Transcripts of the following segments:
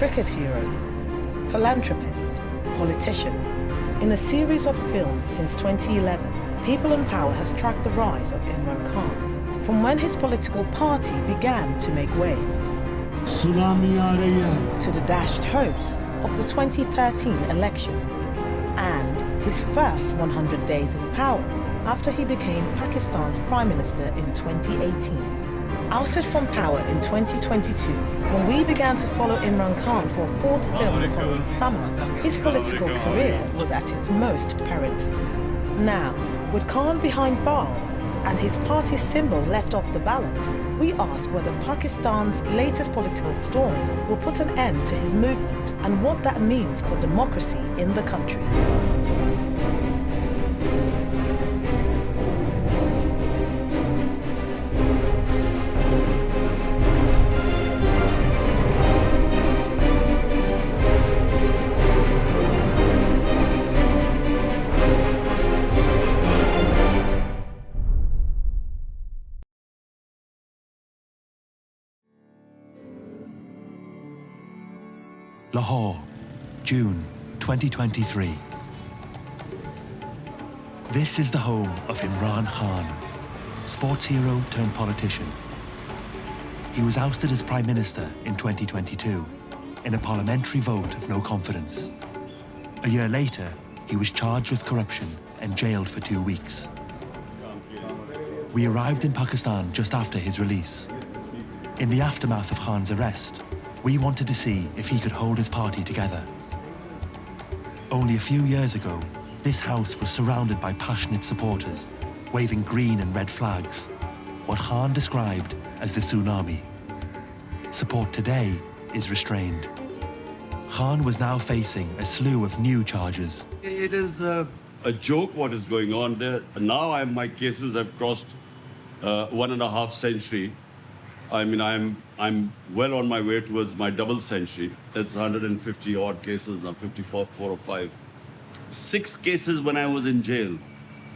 cricket hero, philanthropist, politician. In a series of films since 2011, People in Power has tracked the rise of Imran Khan, from when his political party began to make waves, to the dashed hopes of the 2013 election, and his first 100 days in power after he became Pakistan's Prime Minister in 2018. Ousted from power in 2022, when we began to follow Imran Khan for a fourth film the following summer, his political career was at its most perilous. Now, with Khan behind bars and his party's symbol left off the ballot, we ask whether Pakistan's latest political storm will put an end to his movement and what that means for democracy in the country. Lahore, June 2023. This is the home of Imran Khan, sports hero turned politician. He was ousted as Prime Minister in 2022 in a parliamentary vote of no confidence. A year later, he was charged with corruption and jailed for 2 weeks. We arrived in Pakistan just after his release. In the aftermath of Khan's arrest, we wanted to see if he could hold his party together. Only a few years ago, this house was surrounded by passionate supporters, waving green and red flags, what Khan described as the tsunami. Support today is restrained. Khan was now facing a slew of new charges. It is a joke what is going on there. Now my cases have crossed 1.5 century. I mean, I'm well on my way towards my double century. That's 150 odd cases now, 54, 4 or 5. 6 cases when I was in jail.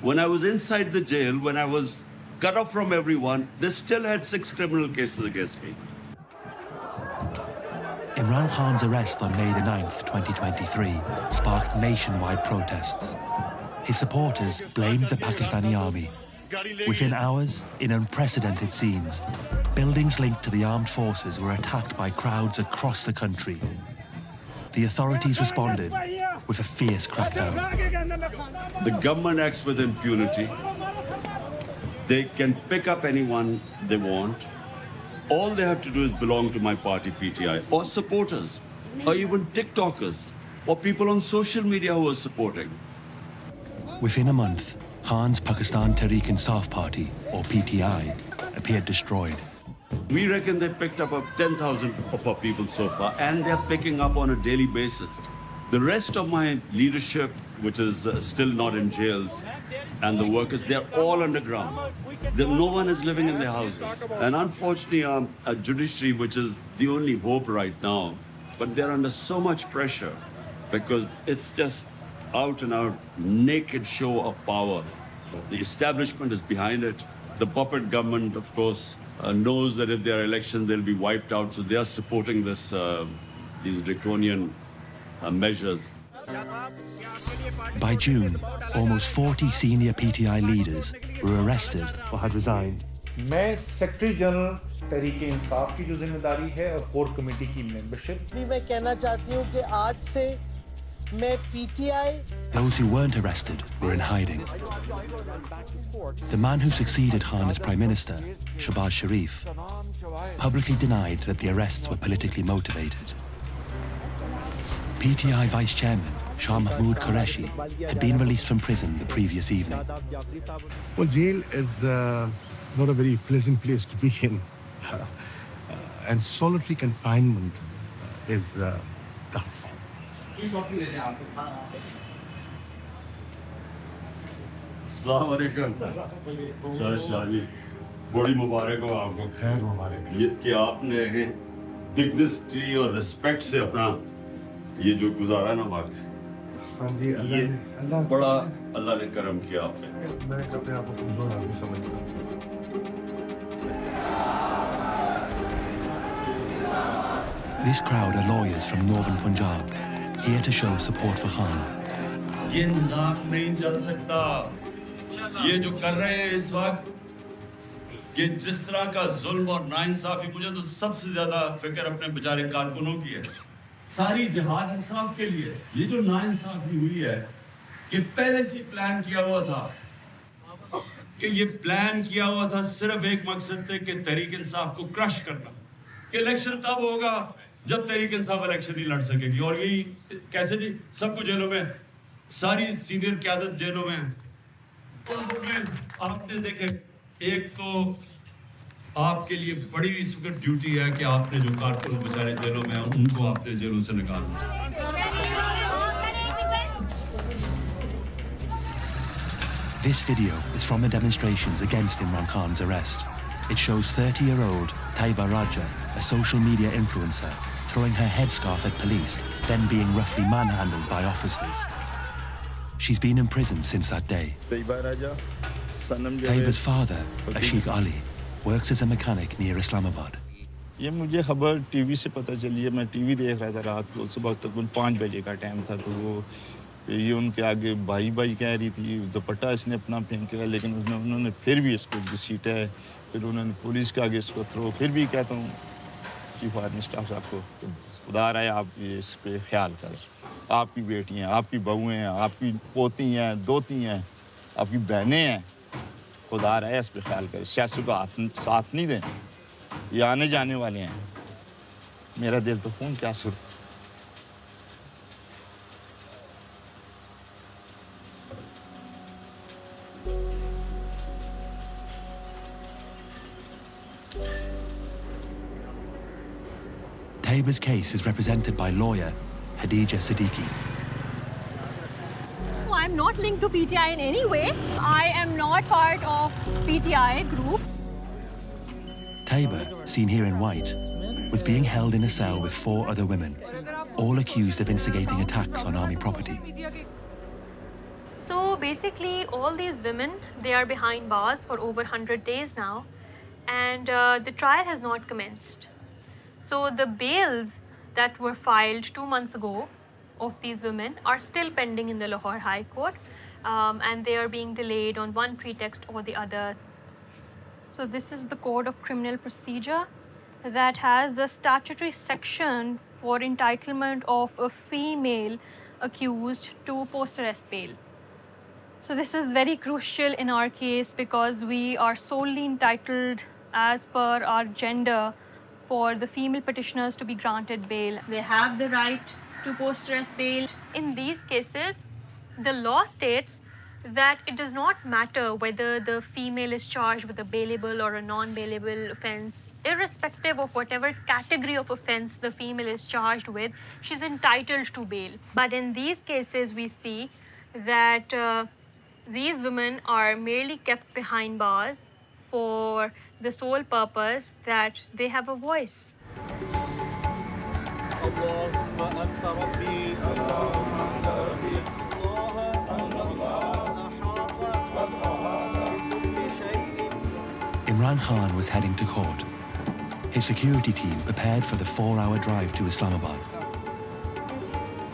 When I was inside the jail, when I was cut off from everyone, they still had 6 criminal cases against me. Imran Khan's arrest on May the 9th, 2023, sparked nationwide protests. His supporters blamed the Pakistani army. Within hours, in unprecedented scenes, buildings linked to the armed forces were attacked by crowds across the country. The authorities responded with a fierce crackdown. The government acts with impunity. They can pick up anyone they want. All they have to do is belong to my party, PTI, or supporters, or even TikTokers, or people on social media who are supporting. Within a month, Khan's Pakistan Tehreek-e-Insaf Party, or PTI, appeared destroyed. We reckon they picked up 10,000 of our people so far, and they're picking up on a daily basis. The rest of my leadership, which is still not in jails, and the workers, they're all underground. No one is living in their houses. And unfortunately, a judiciary, which is the only hope right now, but they're under so much pressure because it's just out and out naked show of power. The establishment is behind it. The puppet government, of course, knows that if there are elections, they'll be wiped out. So they are supporting this, these draconian measures. By June, almost 40 senior PTI leaders were arrested or had resigned. मैं secretary general Tehreek-e Insaf की जो जिम्मेदारी है और core committee की membership मैं कहना चाहती हूं कि आज से मैं PTI. Those who weren't arrested were in hiding. The man who succeeded Khan as Prime Minister, Shahbaz Sharif, publicly denied that the arrests were politically motivated. PTI Vice Chairman Shah Mahmood Qureshi had been released from prison the previous evening. Well, jail is not a very pleasant place to be in. And solitary confinement is tough. अस्सलाम वालेकुम sir शादी बड़ी मुबारक हो आपको खैर मुबारक ये कि आपने डिग्निटी और रिस्पेक्ट से अपना ये जो गुजारा ना वक्त हाँ जी अल्लाह बड़ा अल्लाह ने करम किया आप पे मैं अपने आप को कमजोर आदमी समझता हूँ This crowd are lawyers from northern Punjab, here to show support for Khan. ये निजाम नहीं चल सकता। ये जो कर रहे हैं इस वक्त, कि जिस तरह का जुल्म और नाइंसाफी, मुझे तो सबसे ज्यादा फिक्र अपने बेचारे कारकुनों की है। सारी जिहाद इंसाफ के लिए ये जो नाइंसाफी हुई है, कि पहले से प्लान किया हुआ था, कि ये प्लान किया हुआ था सिर्फ एक मकसद से कि तहरीक इंसाफ को क्रश करना, कि इलेक्शन तब होगा जब तहरीक इंसाफ इलेक्शन नहीं लड़ सकेगी। और यही कैसे जी, सबको जेलों में, सारी सीनियर क़यादत जेलों में। आपने देखे, एक तो आपके लिए बड़ी इस वक्त ड्यूटी है कि आपने जो कारकुन बेचारे जेलों में हैं, उनको आपने जेलों से निकालना। This video is from the demonstrations against Imran Khan's arrest. It shows 30-year-old Taiba Raja, a social media influencer, throwing her headscarf at police, then being roughly manhandled by officers. She's been in prison since that day. Taiba's father, Ashiq Ali, works as a mechanic near Islamabad. ये मुझे खबर TV से पता चली है। मैं TV देख रहा था रात को, सुबह तकरीबन 5 बजे का टाइम था। तो वो ये उनके आगे भाई भाई कह रही थी, दुपट्टा इसने अपना फेंका, लेकिन उन्होंने फिर भी इसको घसीटा है। फिर उन्होंने पुलिस के आगे इसको थ्रो। फिर भी कहता हूँ चीफ आर्मी स्टाफ साहब को, खुदा रहा है आप इस पे ख्याल करें। आपकी बेटियाँ, आपकी बहुएँ हैं, आपकी पोती हैं, दोती हैं, आपकी बहनें हैं, खुदा रहा है इस पे ख्याल करें। सियासत को साथ नहीं दें, ये आने जाने वाले हैं। मेरा दिल तो खून क्या सुर। Taiba's case is represented by lawyer Hadija Siddiqui. No, I'm not linked to PTI in any way. I am not part of PTI group. Taiba, seen here in white, was being held in a cell with 4 other women, all accused of instigating attacks on army property. So basically, all these women, they are behind bars for over 100 days now, and the trial has not commenced. So the bails that were filed 2 months ago of these women are still pending in the Lahore High Court, and they are being delayed on one pretext or the other. So this is the Code of Criminal Procedure that has the statutory section for entitlement of a female accused to post-arrest bail. So this is very crucial in our case because we are solely entitled as per our gender for the female petitioners to be granted bail. They have the right to post-arrest bail. In these cases, the law states that it does not matter whether the female is charged with a bailable or a non-bailable offense. Irrespective of whatever category of offense the female is charged with, she's entitled to bail. But in these cases, we see that these women are merely kept behind bars for the sole purpose that they have a voice. Imran Khan was heading to court. His security team prepared for the 4-hour drive to Islamabad.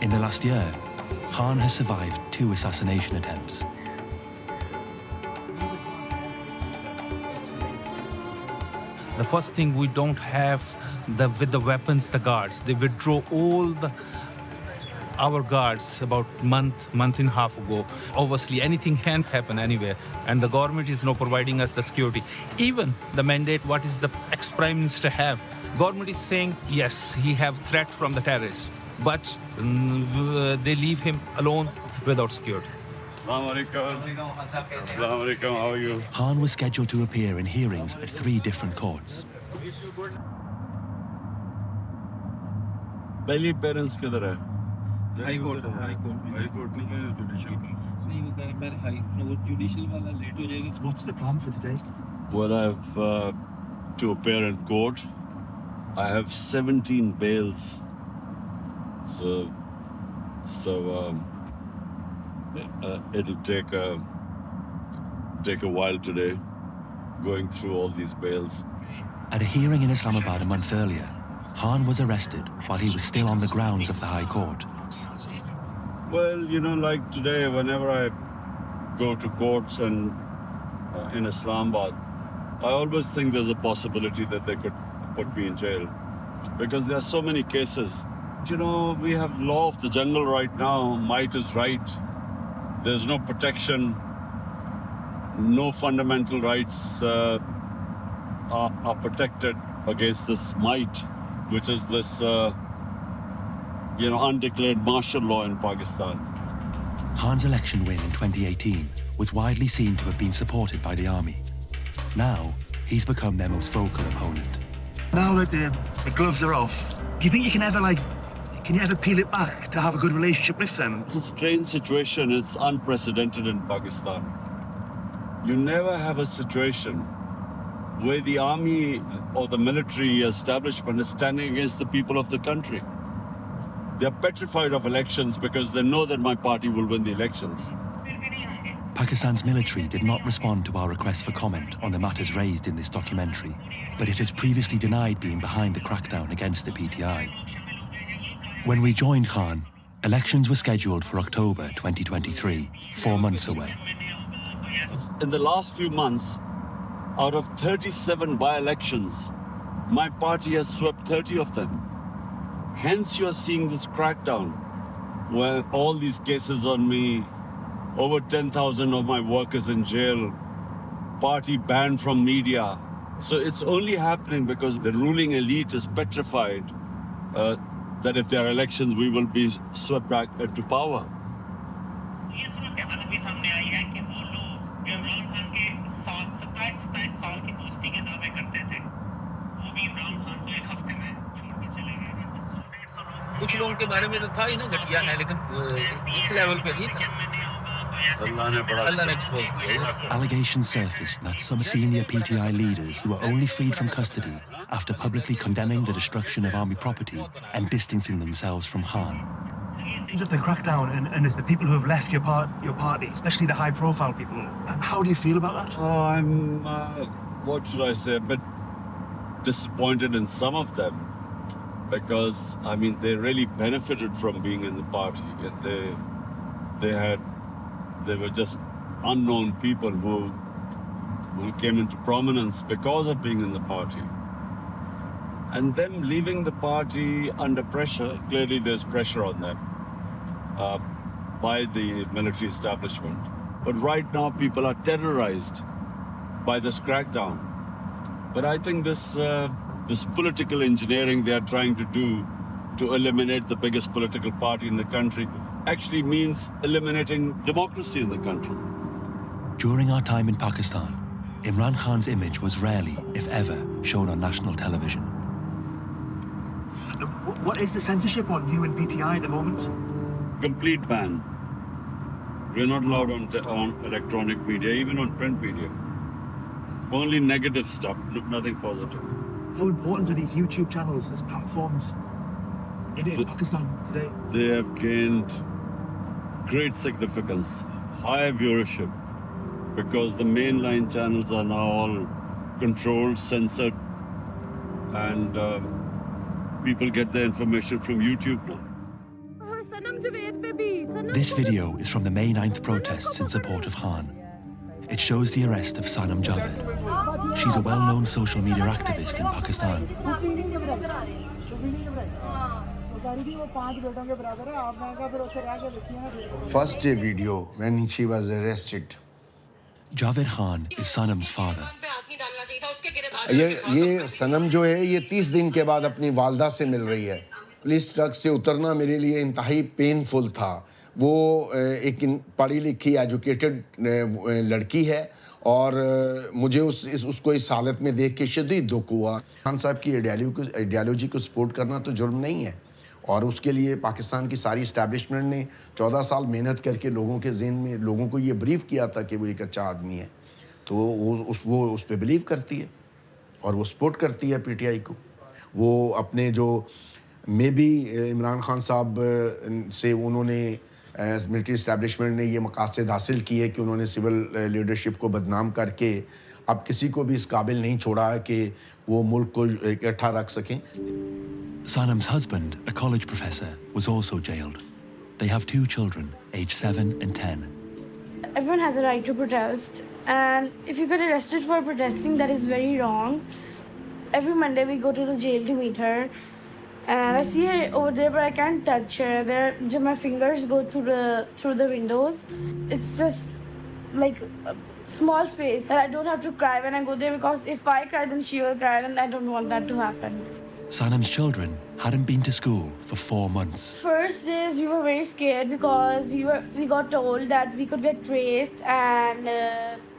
In the last year, Khan has survived 2 assassination attempts. The first thing, we don't have with the weapons, the guards. They withdrew all our guards about month and a half ago. Obviously, anything can happen anywhere, and the government is now providing us the security. Even the mandate, what is the ex-prime minister have? Government is saying, yes, he have threat from the terrorists, but they leave him alone without security. Assalamu alaikum. How are you? Khan was scheduled to appear in hearings at 3 different courts. पहली parents किधर है? High court नहीं है, judicial का. नहीं वो कह रहे हैं high, वो judicial वाला late हो जाएगा. What's the plan for today? Well, I have to appear in court. I have 17 bails. So it'll take a while today, going through all these bails. At a hearing in Islamabad a month earlier, Khan was arrested while he was still on the grounds of the High Court. Well, you know, like today, whenever I go to courts and in Islamabad, I always think there's a possibility that they could put me in jail because there are so many cases. You know, we have law of the jungle right now. Might is right. There's no protection. No fundamental rights are protected against this might, which is this, undeclared martial law in Pakistan. Khan's election win in 2018 was widely seen to have been supported by the army. Now, he's become their most vocal opponent. Now that the gloves are off, do you think you can ever, peel it back to have a good relationship with them? It's a strange situation. It's unprecedented in Pakistan. You never have a situation where the army or the military establishment is standing against the people of the country. They're petrified of elections because they know that my party will win the elections. Pakistan's military did not respond to our request for comment on the matters raised in this documentary, but it has previously denied being behind the crackdown against the PTI. When we joined Khan, elections were scheduled for October 2023, 4 months away. In the last few months, out of 37 by-elections, my party has swept 30 of them. Hence, you're seeing this crackdown, where all these cases on me, over 10,000 of my workers in jail, party banned from media. So it's only happening because the ruling elite is petrified that if there are elections, we will be swept back into power. कुछ लोगों के बारे में तो था ही ना घटिया है लेकिन इस लेवल पे नहीं था अल्लाह ने एक्सपोज किया Allegations surfaced that some senior PTI leaders who were only freed from custody after publicly condemning the destruction of army property and distancing themselves from Khan. Of the crackdown and the people who have left your party, especially the high-profile people, how do you feel about that? Oh, I'm, what should I say, a bit disappointed in some of them. Because, I mean, they really benefited from being in the party. They were just unknown people who came into prominence because of being in the party. And them leaving the party under pressure, clearly there's pressure on them by the military establishment. But right now, people are terrorized by this crackdown. But I think this political engineering they are trying to do to eliminate the biggest political party in the country actually means eliminating democracy in the country. During our time in Pakistan, Imran Khan's image was rarely, if ever, shown on national television. What is the censorship on you and PTI at the moment? Complete ban. We're not allowed on electronic media, even on print media. Only negative stuff, nothing positive. How important are these YouTube channels as platforms in Pakistan today? They have gained great significance, high viewership, because the mainline channels are now all controlled, censored, and people get their information from YouTube now. This video is from the May 9th protests in support of Khan. It shows the arrest of Sanam Javed. She's a well-known social media activist in Pakistan. First day video when she was arrested. Javed Khan is Sanam's father. ये सनम जो है ये 30 दिन के बाद अपनी वालदा से मिल रही है. पुलिस ट्रक से उतरना मेरे लिए इंतहाई पेनफुल था. वो एक पढ़ी लिखी एजुकेटेड लड़की है और मुझे उसको इस हालत में देख के शदीद दुख हुआ. खान साहब की आइडियालॉजी को सपोर्ट करना तो जुर्म नहीं है और उसके लिए पाकिस्तान की सारी इस्टेब्लिशमेंट ने 14 साल मेहनत करके लोगों के ज़हन में लोगों को ये ब्रीफ किया था कि वो एक अच्छा आदमी है, तो वो उस पर बिलीव करती है और वो सपोर्ट करती है पीटीआई को. वो अपने जो मे बी इमरान खान साहब से उन्होंने मिलिट्री इस्टेब्लिशमेंट ने ये मकासद हासिल किए कि उन्होंने सिविल लीडरशिप को बदनाम करके अब किसी को भी इस काबिल नहीं छोड़ा है कि वो मुल्क को इकट्ठा रख सकें। Sanam's husband, a college professor, was also jailed. They have 2 children, aged 7 and 10. Everyone has a right to protest, and if you get arrested for protesting, that is very wrong. Every Monday we go to the jail to meet her, and I see her over there, but I can't touch her. There, my fingers go through the windows. It's just like a small space that I don't have to cry when I go there, because if I cry, then she will cry, and I don't want that to happen. Sanam's children hadn't been to school for 4 months. First days we were very scared because we got told that we could get traced and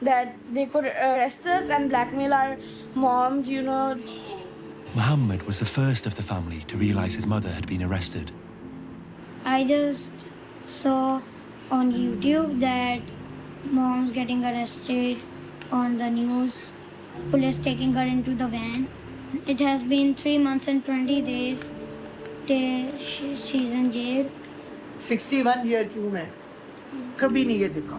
that they could arrest us and blackmail our mom, you know. Muhammad was the first of the family to realize his mother had been arrested. I just saw on YouTube that mom's getting arrested on the news, police taking her into the van. It has been 3 months and 20 days she's in jail. 61 year की हूँ मैं, कभी नहीं ये देखा,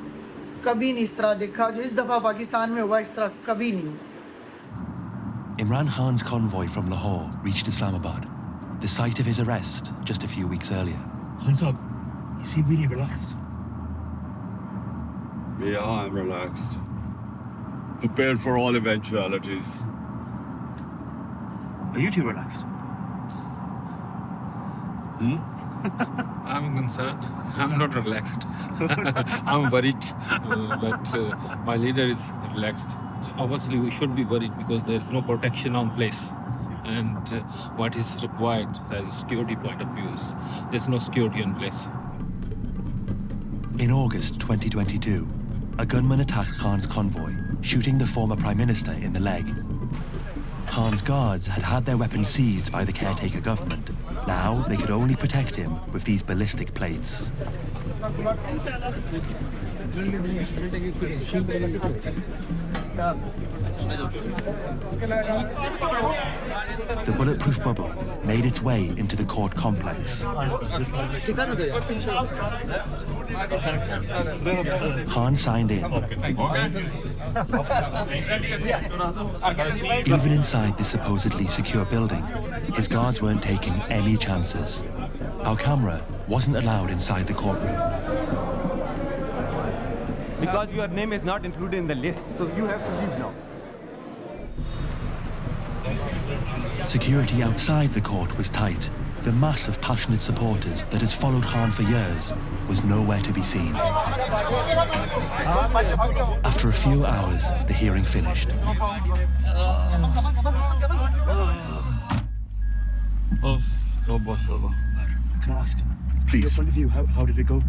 कभी नहीं इस तरह देखा जो इस दफ़ा पाकिस्तान में हुआ, इस तरह कभी नहीं हुआ। Imran Khan's convoy from Lahore reached Islamabad, the site of his arrest just a few weeks earlier. Khan Sahib, you seem really relaxed. Yeah, I'm relaxed. Prepared for all eventualities. Are you too relaxed? I'm concerned. I'm not relaxed. I'm worried, but my leader is relaxed. Obviously, we should be worried because there's no protection on place. And what is required as a security point of view is there's no security in place. In August 2022, a gunman attacked Khan's convoy, shooting the former Prime Minister in the leg. Khan's guards had had their weapons seized by the caretaker government. Now they could only protect him with these ballistic plates. The bulletproof bubble made its way into the court complex. Khan signed in. Even inside the supposedly secure building, his guards weren't taking any chances. Our camera wasn't allowed inside the courtroom. Because your name is not included in the list, so you have to leave now. Security outside the court was tight. The mass of passionate supporters that has followed Khan for years was nowhere to be seen. After a few hours, the hearing finished. Can I ask, Please. Your point of view, how did it go?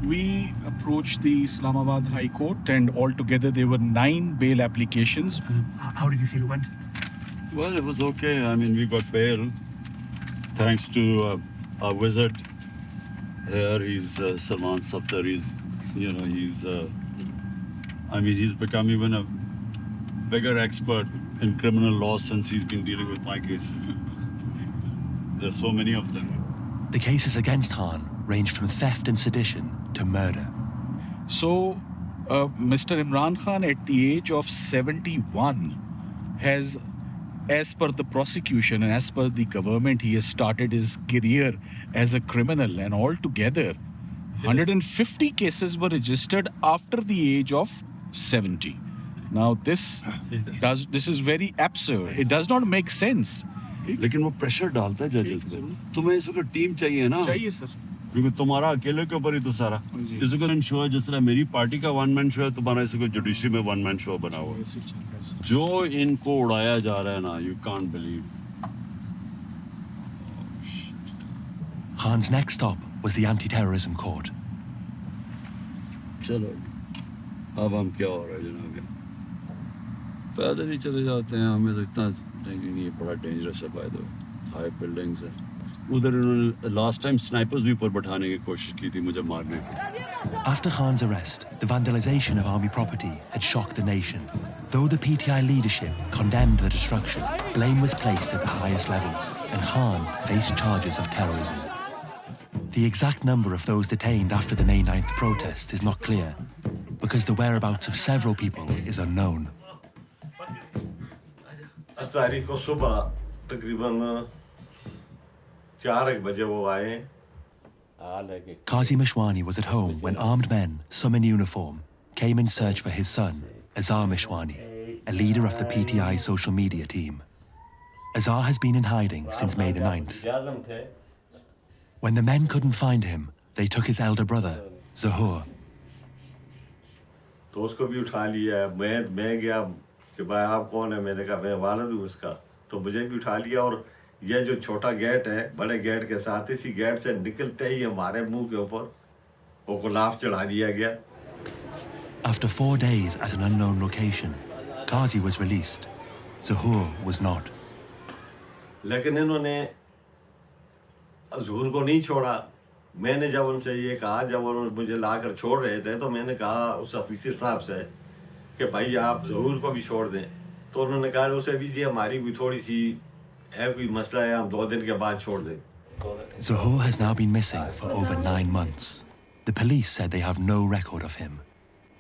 We approached the Islamabad High Court, and altogether there were 9 bail applications. How did you feel it went? Well, it was okay. I mean, we got bail thanks to our wizard here. He's Salman Safdar. He's become even a bigger expert in criminal law since he's been dealing with my cases. There's so many of them. The cases against Khan ranged from theft and sedition to murder. So, Mr. Imran Khan, at the age of 71, has, as per the prosecution and as per the government, he has started his career as a criminal, and altogether, 150 cases were registered after the age of 70. Now, this is very absurd. It does not make sense. लेकिन वो pressure डालता है जजेस पे। तुम्हें इस वक्त team चाहिए ना? चाहिए सर। क्योंकि तुम्हारा अकेले के ऊपर ही तो सारा। इस वक्त शो है, जिस तरह मेरी पार्टी का वन मैन शो है, तुम्हारा इस वक्त जुडिशरी में वन मैन शो बना हुआ है। जो इनको उड़ाया जा रहा है ना, you can't believe. Khan's next stop was the anti-terrorism court. चलो, अब हम क्या हो रहा है जनाब? पैदल ही चले जाते हैं, हमें तो इतना ये बड़ा डेंजरस है, by the way, high buildings है। उधर इन्होंने लास्ट टाइम स्नाइपर्स भी ऊपर बैठाने की कोशिश की थी मुझे मारने की। After Khan's arrest, the vandalization of army property had shocked the nation. Though the PTI leadership condemned the destruction, blame was placed at the highest levels, and Khan faced charges of terrorism. The exact number of those detained after the May 9th protests is not clear, but because the whereabouts of several people is unknown. इस तारीख को सुबह तकरीबन 4 बजे वो आए. Qazi Mishwani was at home when armed men, some in uniform, came in search for his son, Azhar Mishwani, a leader of the PTI social media team. Azhar has been in hiding since May the 9th. When the men couldn't find him, they took his elder brother, Zahur. तो उसको भी उठा लिया. मैं गया कि भाई आप कौन है? मैंने कहा मैं वालिद हूँ उसका. तो मुझे भी उठा लिया और ये जो छोटा गेट है, बड़े गेट के साथ इसी गेट से निकलते ही हमारे मुंह के ऊपर वो गुलाब चढ़ा दिया गया. After 4 days at an unknown location, Qazi was released. Zahur was not. लेकिन इन्होंने ज़हूर को नहीं छोड़ा. मैंने जब उनसे ये कहा, जब उन्होंने मुझे लाकर छोड़ रहे थे, तो मैंने कहा उस ऑफिसर साहब से कि भाई आप ज़हूर को भी छोड़ दें. तो उन्होंने कहा उसे भी जी हमारी भी थोड़ी सी है, कोई मसला है, हम 2 दिन के बाद छोड़ दें. Zahur has now been missing for over 9 months. The police said they have no record of him.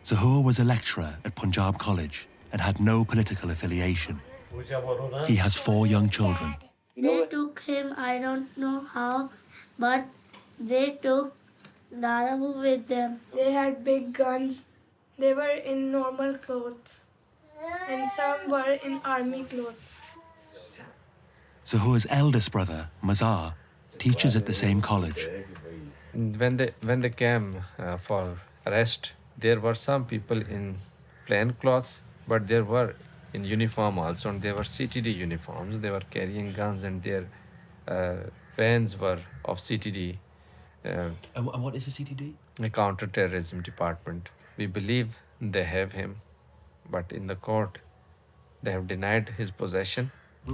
Zahur was a lecturer at Punjab College and had no political affiliation. He has 4 young children. They took him, I don't know how, but they took Dadabu with them. They had big guns. They were in normal clothes, and some were in army clothes. Zahur's eldest brother, Mazar, teaches at the same college. When they came for arrest, there were some people in plain clothes, but there were in uniform also, and they were CTD uniforms. They were carrying guns, and their vans were of CTD. And what is the CTD? A counter-terrorism department. We believe they have him, but in the court, they have denied his possession.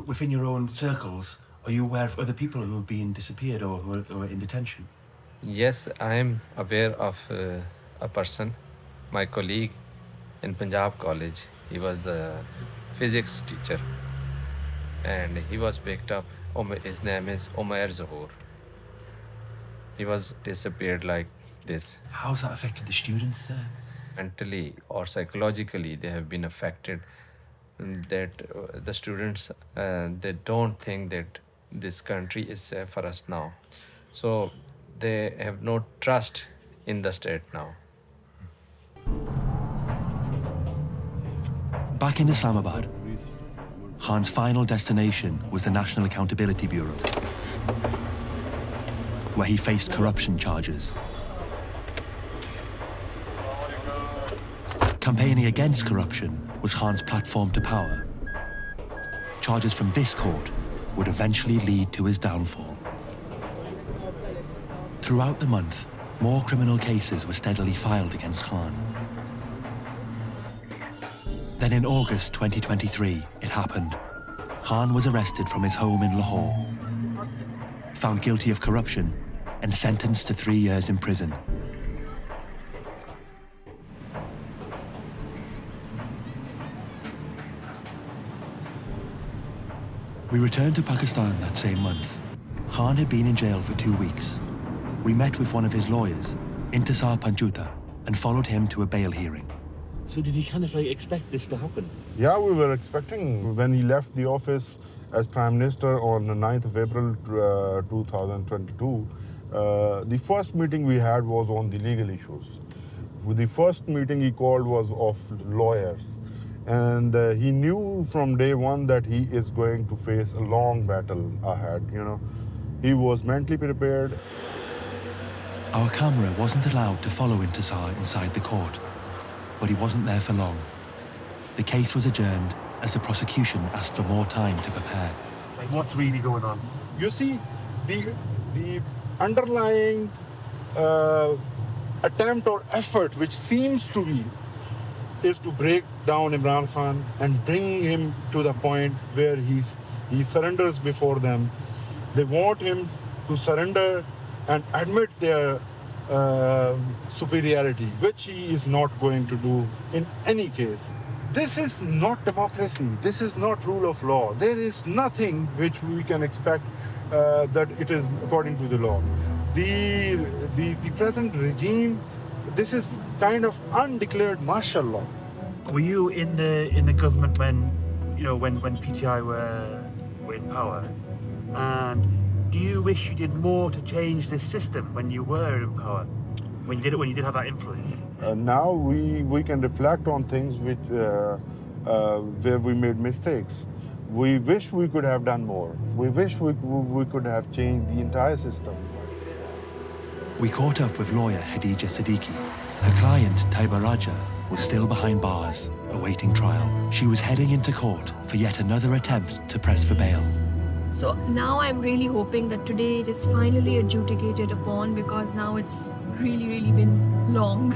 Within your own circles, are you aware of other people who have been disappeared or who are in detention? Yes, I am aware of a person, my colleague in Punjab College. He was a physics teacher, and he was picked up. His name is Umair Zahur. He was disappeared like this. How's that affected the students there? Mentally or psychologically, they have been affected. That the students, they don't think that this country is safe for us now. So they have no trust in the state now. Back in Islamabad, Khan's final destination was the National Accountability Bureau, where he faced corruption charges. Campaigning against corruption was Khan's platform to power. Charges from this court would eventually lead to his downfall. Throughout the month, more criminal cases were steadily filed against Khan. Then in August 2023, it happened. Khan was arrested from his home in Lahore, found guilty of corruption, and sentenced to 3 years in prison. We returned to Pakistan that same month. Khan had been in jail for 2 weeks. We met with one of his lawyers, Intisar Panjuta, and followed him to a bail hearing. So did he kind of like expect this to happen? Yeah, we were expecting when he left the office as Prime Minister on the 9th of April 2022. The first meeting we had was on the legal issues. The first meeting he called was of lawyers. And he knew from day one that he is going to face a long battle ahead, you know. He was mentally prepared. Our camera wasn't allowed to follow Intisar inside the court, but he wasn't there for long. The case was adjourned as the prosecution asked for more time to prepare. Like, what's really going on? You see, the underlying attempt or effort which seems to be is to break down Imran Khan and bring him to the point where he surrenders before them. They want him to surrender and admit their superiority, which he is not going to do in any case. This is not democracy. This is not rule of law. There is nothing which we can expect that it is according to the law. The present regime this is kind of undeclared martial law. Were you in the government when PTI were in power? And do you wish you did more to change this system when you were in power? When you did have that influence? Now we can reflect on things which where we made mistakes. We wish we could have done more. We wish we could have changed the entire system. We caught up with lawyer Khadija Siddiqui. Her client, Taiba Raja, was still behind bars, awaiting trial. She was heading into court for yet another attempt to press for bail. So now I'm really hoping that today it is finally adjudicated upon, because now it's really been long.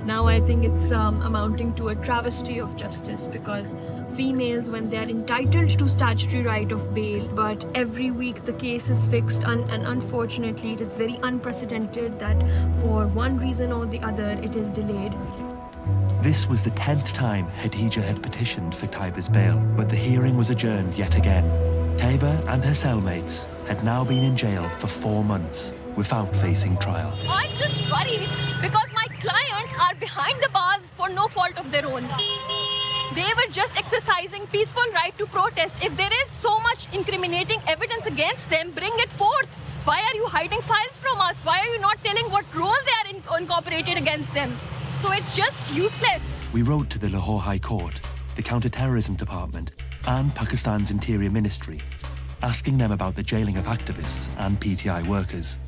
Now I think it's amounting to a travesty of justice, because females, when they're entitled to statutory right of bail, but every week the case is fixed, and unfortunately it is very unprecedented that for one reason or the other it is delayed. This was the 10th time Khadija had petitioned for Taiba's bail, but the hearing was adjourned yet again. Taiba and her cellmates had now been in jail for 4 months without facing trial. I'm just worried because my clients are behind the bars for no fault of their own. They were just exercising peaceful right to protest. If there is so much incriminating evidence against them, bring it forth. Why are you hiding files from us? Why are you not telling what role they are incorporated against them? So it's just useless. We wrote to the Lahore High Court, the Counter-Terrorism Department, and Pakistan's Interior Ministry, asking them about the jailing of activists and PTI workers.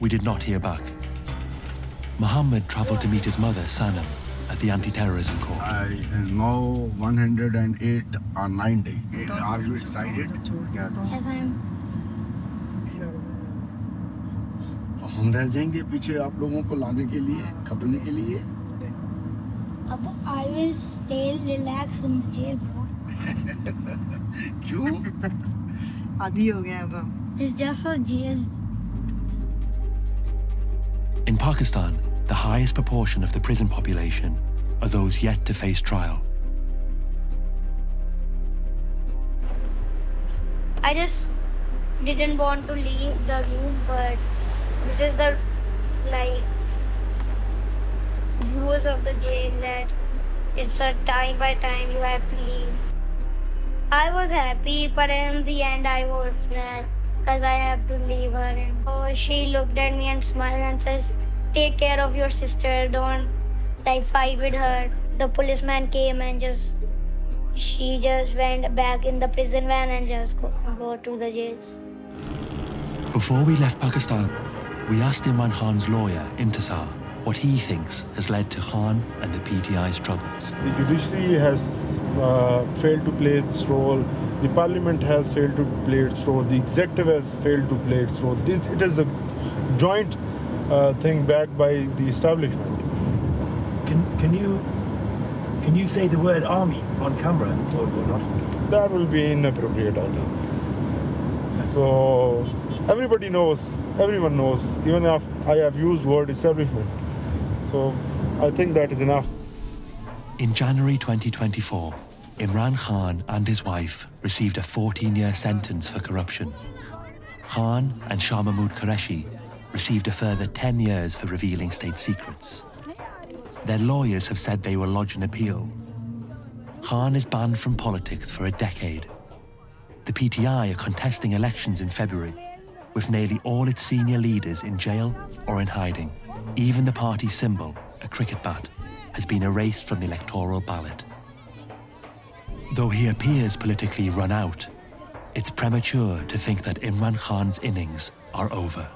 We did not hear back. Mohammed travelled to meet his mother, Sanam, at the Anti-Terrorism Court. I now 108 or 90. Are you excited? Yes, I am. हम रह जाएंगे पीछे आप लोगों को लाने के लिए, खटने के लिए. I will stay relaxed in the jail, bro. क्यों? आदी हो गए अब हम. It's just a jail. In Pakistan, the highest proportion of the prison population are those yet to face trial. I just didn't want to leave the room, but this is the rules of the jail, that it's a time by time you have to leave. I was happy, but in the end I was sad because I have to leave her. And so she looked at me and smiled and says, "Take care of your sister, don't fight with her." The policeman came and she just went back in the prison van and just go to the jail. Before we left Pakistan, we asked Imran Khan's lawyer, Intisar, what he thinks has led to Khan and the PTI's troubles. The judiciary has failed to play its role. The parliament has failed to play its role. The executive has failed to play its role. It is a joint thing backed by the establishment. Can you say the word army on camera or not? That will be inappropriate, I think. So everybody knows, everyone knows, even if I have used word establishment. So I think that is enough. In January 2024, Imran Khan and his wife received a 14-year sentence for corruption. Khan and Shah Mahmood Qureshi received a further 10 years for revealing state secrets. Their lawyers have said they will lodge an appeal. Khan is banned from politics for a decade. The PTI are contesting elections in February, with nearly all its senior leaders in jail or in hiding. Even the party symbol, a cricket bat, has been erased from the electoral ballot. Though he appears politically run out, it's premature to think that Imran Khan's innings are over.